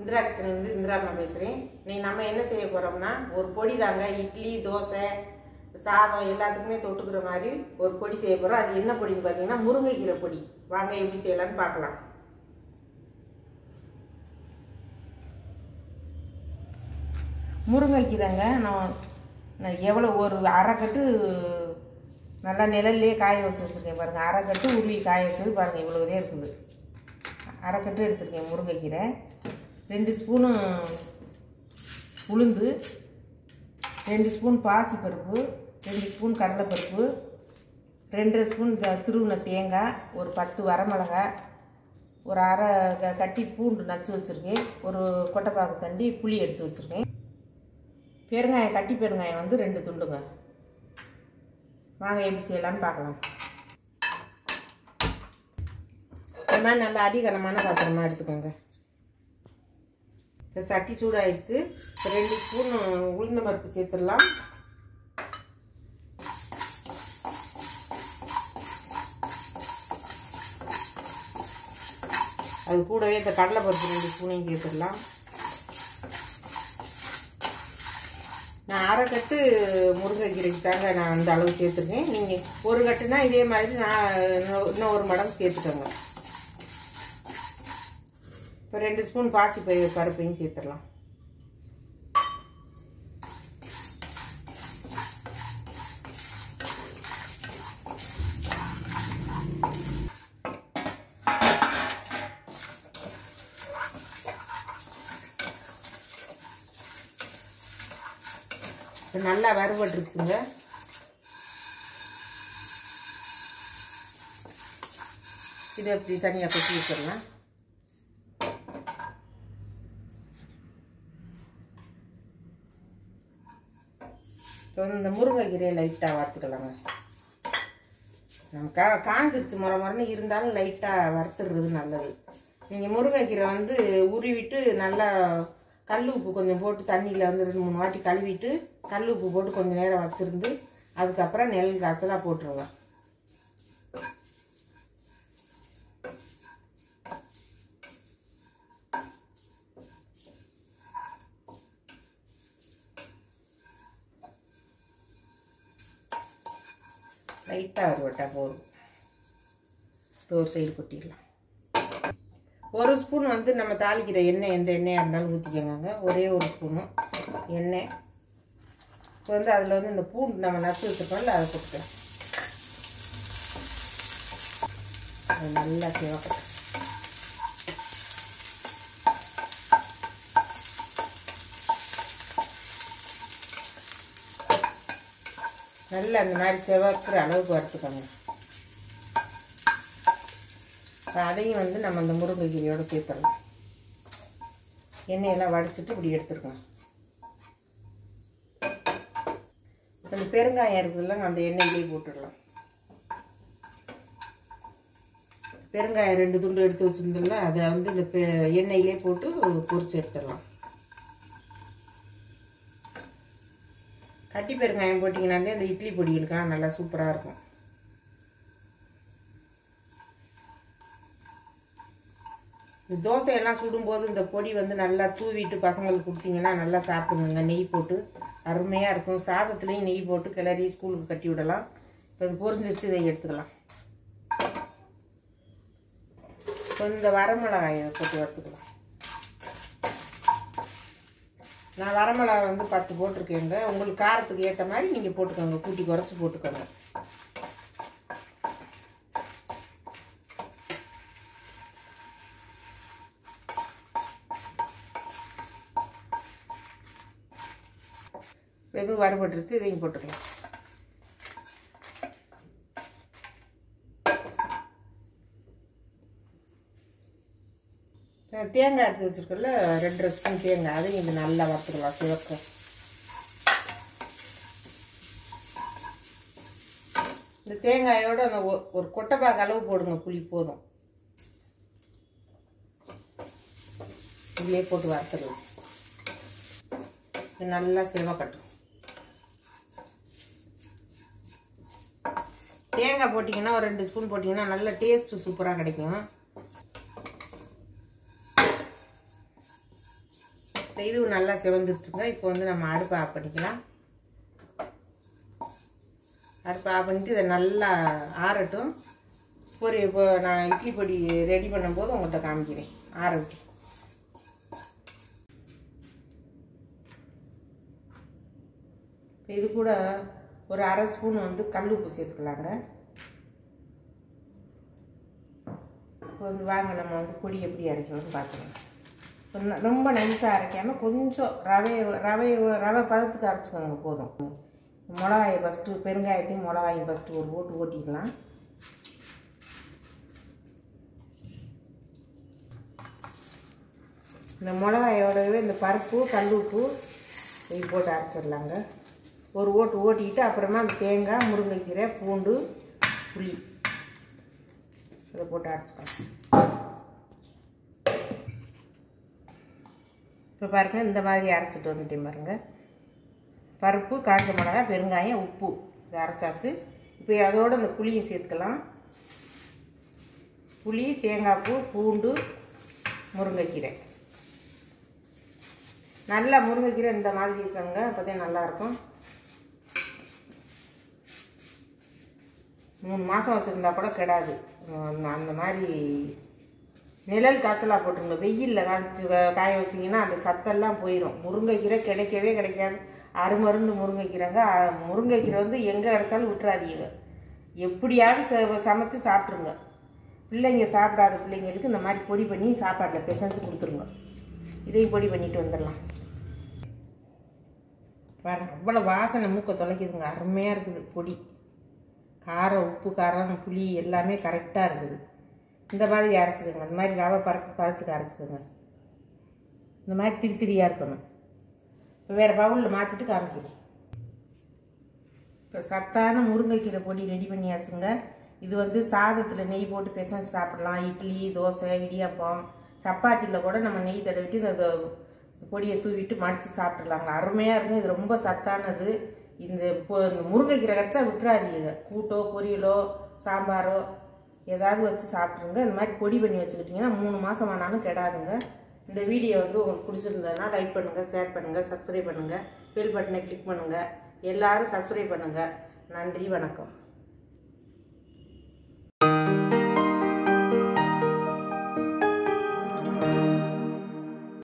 இந்திரா கிச்சன்லேருந்து இந்திராமா பேசுகிறேன். இன்னைக்கு நம்ம என்ன செய்ய போகிறோம்னா ஒரு பொடி தாங்க. இட்லி, தோசை, சாதம் எல்லாத்துக்குமே தொட்டுக்கிற மாதிரி ஒரு பொடி செய்ய போகிறோம். அது என்ன பொடின்னு பார்த்தீங்கன்னா முருங்கைக்கீரை பொடி. வாங்க எப்படி செய்யலான்னு பார்க்கலாம். முருங்கைக்கீரைங்க நான் எவ்வளோ ஒரு அரைக்கட்டு நல்லா நிழல்லையே காய வச்சு வச்சுருக்கேன் பாருங்கள். அரைக்கட்டு உருவி காய வச்சது பாருங்கள், இவ்வளோதே இருக்குது. அரைக்கட்டு எடுத்துருக்கேன் முருங்கைக்கீரை. 2 ஸ்பூனு உளுந்து, 2 ஸ்பூன் பாசிப்பருப்பு, 2 ஸ்பூன் கடலைப்பருப்பு, 2 ஸ்பூன் திருவுன தேங்காய், ஒரு 10 வரமிளகாய், ஒரு அரை கட்டி பூண்டு நச்சு வச்சுருக்கேன், ஒரு கொட்டைப்பாக்கு தண்டி புளி எடுத்து வச்சுருக்கேன். பெருங்காயம், கட்டி பெருங்காயம் வந்து 2 துண்டுங்க. வாங்க எப்படி செய்யலான்னு பார்க்கலாம். இந்த மாதிரி நல்லா அடிகனமான பாத்திரமா எடுத்துக்கோங்க. இப்போ சட்டி சூடாயிடுச்சு. 2 ஸ்பூன் உளுந்த பருப்பு சேர்த்துடலாம். அது கூடவே இந்த கடலைப்பருப்பு 2 ஸ்பூனையும் சேர்த்துடலாம். நான் அரைக்கட்டு முருங்கைக்கீரைக்கு தாங்க நான் அந்த அளவு சேர்த்துருக்கேன். நீங்கள் ஒரு கட்டுனா இதே மாதிரி நான் இன்னும் ஒரு மடங்கு சேர்த்துக்கோங்க. இப்போ 2 ஸ்பூன் பாசி பருப்பையும் சேர்த்துடலாம். நல்லா வறுபட்டுருச்சுங்க. இதை அப்படி தனியாக கொட்டி வச்சிடலாம். இப்போ இந்த முருங்கைக்கீரையை லைட்டாக வறுத்துக்கலாங்க. நம்ம காஞ்சிருச்சு முறைன்னு இருந்தாலும் லைட்டாக வறுத்துடுறது நல்லது. நீங்கள் முருங்கைக்கீரை வந்து உருவிட்டு நல்லா கல் உப்பு கொஞ்சம் போட்டு தண்ணியில் வந்து 2-3 வாட்டி கழுவிட்டு கல் உப்பு போட்டு கொஞ்சம் நேரம் வச்சுருந்து அதுக்கப்புறம் நெல் காய்ச்சலாக போட்டுருங்க. லைட்டாக வறுவட்டா போதும். ஒரு சைடு கொட்டிடலாம். 1 ஸ்பூன் வந்து நம்ம தாளிக்கிற எண்ணெய், எந்த எண்ணெயாக இருந்தாலும் ஊற்றிக்கோங்க. ஒரே 1 ஸ்பூனு எண்ணெய். இப்போ வந்து அதில் வந்து இந்த பூண்டு நம்ம நச்சு வச்சுருக்கோம்ல அதை போட்டுக்கலாம். அது நல்லா சிவக்கட்டும். நல்லா அந்த மாதிரி சிவக்கிற அளவுக்கு வறுத்துக்கோங்க. அதையும் வந்து நம்ம அந்த முருங்கைக்கீரையோடு சேர்த்துடலாம். எண்ணெயெல்லாம் வடிச்சிட்டு இப்படி எடுத்துருக்கோம். அந்த பெருங்காயம் இருக்குதுல்ல, அந்த எண்ணெயிலே போட்டுடலாம். பெருங்காயம் 2 துண்டு எடுத்து வச்சுருந்தோம்ல, அதை வந்து இந்த எண்ணெயிலே போட்டு பொரிச்சு எடுத்துடலாம். கட்டி பெருங்காயம் போட்டிங்கன்னா இந்த இட்லி பொடிகளுக்கெல்லாம் நல்லா சூப்பராக இருக்கும். இந்த தோசையெல்லாம் சுடும்போது இந்த பொடி வந்து நல்லா தூவிட்டு பசங்களுக்கு கொடுத்தீங்கன்னா நல்லா சாப்பிடுங்க. நெய் போட்டு அருமையாக இருக்கும். சாதத்துலேயும் நெய் போட்டு கிளறி ஸ்கூலுக்கு கட்டி விடலாம். இப்போ இது பொரிஞ்சிருச்சு, இதை எடுத்துக்கலாம். இப்போ இந்த வரமிளகாயை போட்டு வறுத்துக்கலாம். நான் வரமிளகாய் வந்து 10 போட்டிருக்கேங்க. உங்களுக்கு காரத்துக்கு ஏற்ற மாதிரி நீங்கள் போட்டுக்கோங்க, கூட்டி குறைச்சி போட்டுக்கோங்க. எதுவும் வறுபட்டுருச்சு, இதையும் போட்டுக்கலாம். தேங்காய் எடுத்து வச்சுருக்கல 2 ஸ்பூன் தேங்காய், அதையும் இது நல்லா வறுத்துக்கலாம் சிவக்க. இந்த தேங்காயோட அந்த ஒரு கொட்டைப்பாக்கு அளவு போடுங்க, புளி போதும். இதுலேயே போட்டு வறுத்துக்கலாம். இது நல்லா சிவக்கட்டும். தேங்காய் போட்டிங்கன்னா ஒரு 2 ஸ்பூன் போட்டிங்கன்னா நல்ல டேஸ்ட்டு சூப்பராக கிடைக்கும். இதுவும் நல்லா சிவந்துருச்சுங்க. இப்போ வந்து நம்ம அடுப்பை ஆஃப் பண்ணிக்கலாம். அடுப்பை ஆஃப் பண்ணிட்டு இதை நல்லா ஆறட்டும். இப்போ நான் இட்லி பொடி ரெடி பண்ணும்போது உங்கள்கிட்ட காமிக்கிறேன். ஆறட்டும். இது கூட ஒரு அரை ஸ்பூன் வந்து கல் உப்பு சேர்த்துக்கலாங்க. இப்போ வந்து வாங்க நம்ம வந்து பொடி எப்படி அரைக்கணும்னு பார்த்துக்கலாம். ரொம்ப நைஸாக அரைக்காமல் கொஞ்சம் ரவை பதத்துக்கு அரைச்சிக்கோங்க போதும். மிளகாயை ஃபஸ்ட்டு பெருங்காயத்தையும் மிளகாயும் ஃபஸ்ட்டு ஒரு ஓட்டு ஓட்டிக்கலாம். இந்த மிளகாயோடவே இந்த பருப்பு கல் உப்பு இது போட்டு அரைச்சிடலாங்க. ஒரு ஓட்டு ஓட்டிக்கிட்டு அப்புறமா அந்த தேங்காய், முருங்கைக்கீரை, பூண்டு, புளி இதை போட்டு அரைச்சிக்கலாம். இப்போ பாருங்க, இந்த மாதிரி அரைச்சிட்டு வந்துட்டேன் பாருங்க. பருப்பு, காஞ்ச மிளகா, பெருங்காயம், உப்பு இதை அரைச்சாச்சு. இப்போ அதோடு இந்த புளியை சேர்த்துக்கலாம். புளி, தேங்காய் பூ, பூண்டு, முருங்கைக்கீரை. நல்லா முருங்கைக்கீரை இந்த மாதிரி இருக்காங்க, அப்போதான் நல்லாயிருக்கும். 3 மாதம் வச்சுருந்தா கூட கெடாது. அந்த மாதிரி நிழல் காய்ச்சலாக போட்டுருங்க. வெயிலில் காய வச்சிங்கன்னா அந்த சத்தெல்லாம் போயிடும். முருங்கைக்கீரை கிடைக்கவே கிடைக்காது. அருமருந்து முருங்கைக்கீரைங்க. முருங்கைக்கீரை வந்து எங்கே கிடைச்சாலும் விட்டுறாதீங்க. எப்படியாவது சமைச்சு சாப்பிட்ருங்க. பிள்ளைங்க சாப்பிடாத பிள்ளைங்களுக்கு இந்த மாதிரி பொடி பண்ணி சாப்பாட்டில் பிசைஞ்சு கொடுத்துருங்க. இதையும் பொடி பண்ணிட்டு வந்துடலாம். பாருங்க, அவ்வளோ வாசனை மூக்க தொலைக்குதுங்க. அருமையாக இருக்குது பொடி. காரம், உப்பு, காரம், புளி எல்லாமே கரெக்டாக இருக்குது. இந்த மாதிரி அரைச்சிக்கோங்க. இந்த மாதிரி ரவை பதத்துக்கு அரைச்சிக்கோங்க. இந்த மாதிரி திரியாக இருக்கணும். இப்போ வேறு பவுலில் மாற்றிட்டு காமிக்கிறேன். இப்போ சத்தான முருங்கைக்கீரை பொடி ரெடி பண்ணியாச்சுங்க. இது வந்து சாதத்தில் நெய் போட்டு பிசைஞ்சு சாப்பிடலாம். இட்லி, தோசை, இடியாப்பம், சப்பாத்தியில் கூட நம்ம நெய் தடவிட்டு இந்த பொடியை தூவிட்டு மடித்து சாப்பிட்றலாங்க. அருமையாக இருக்கும். இது ரொம்ப சத்தானது. இந்த முருங்கைக்கீரை கிடச்சா விட்டுறாதீங்க. கூட்டோ, பொரியலோ, சாம்பாரோ ஏதாவது வச்சு சாப்பிட்ருங்க. இந்த மாதிரி பொடி பண்ணி வச்சுக்கிட்டிங்கன்னா 3 மாதம் ஆனாலும் கெடாதுங்க. இந்த வீடியோ வந்து உங்களுக்கு பிடிச்சிருந்ததுன்னா லைக் பண்ணுங்கள், ஷேர் பண்ணுங்கள், சப்ஸ்கிரைப் பண்ணுங்கள், பெல் பட்டனை கிளிக் பண்ணுங்கள். எல்லோரும் சப்ஸ்கிரைப் பண்ணுங்கள். நன்றி, வணக்கம்.